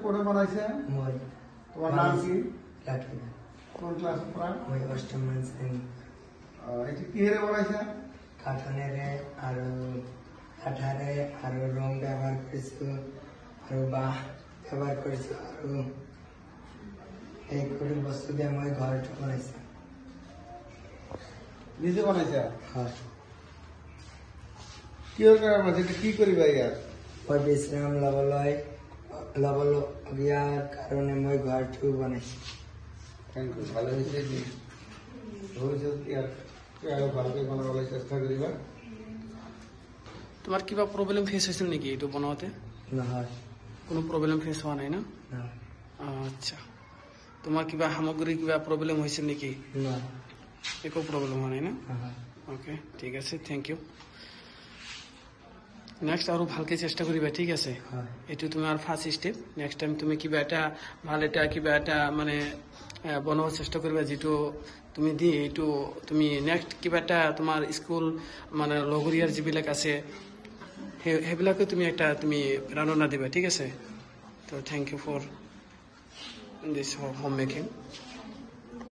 কোনে বানাইছে? মই। তোমার নাম কি? লাকি। কোন ক্লাস পড়া? মই অষ্টম শ্রেণী। এটা কি হেরে বানাইছে? কাঠনেরে আৰু কাঠাৰে আৰু ৰং ব্যৱহাৰ কৰিছো আৰু বাঁহ ব্যৱহাৰ কৰিছো আৰু এইবোৰ বস্তু দিয়ে মই ঘৰটো বনাইছো। নিজে বানাইছে? হয়। কিহৰ কাৰণে বানাইছে? কি কৰিবা ইয়াত? মই বিশ্ৰাম ল'বলগীয়াৰ কাৰণে মই ঘৰটো বনাইছো। Thank you. ভালো হৈছে কি ভৱিষ্যত ইয়াত আৰু ভালকৈ বনাবলৈ চেষ্টা কৰিবা। তোমাৰ কিবা প্ৰব্লেম ফেচ হৈছিল নেকি এইটো বনাওঁতে? নহয়। কোনো প্ৰব্লেম ফেচ হোৱা নাই না? নহয়। আচ্ছা, তোমাৰ কিবা সামগ্ৰী কিবা প্ৰব্লেম হৈছিল নেকি? নহয়। একো প্ৰব্লেম হোৱা নাই না? নহয়। ওকে, ঠিক আছে, থেংক ইউ। নেক্সট আৰু ভালকৈ চেষ্টা কৰিবা, ঠিক আছে? হয়। এইটো তোমাৰ ফাৰ্ষ্ট ষ্টেপ। নেক্সট টাইম তুমি কিবা এটা ভাল এটা কিবা এটা মানে বনাব চেষ্টা কৰিবা, যিটো তুমি এইটো তুমি নেক্সট কিবা এটা তোমাৰ স্কুল মানে লগৰীয়াৰ যিবিলাক আছে সেইবিলাকে তুমি একটা তুমি প্ৰেৰণা দিবা, ঠিক আছে? তো thank you for this home making.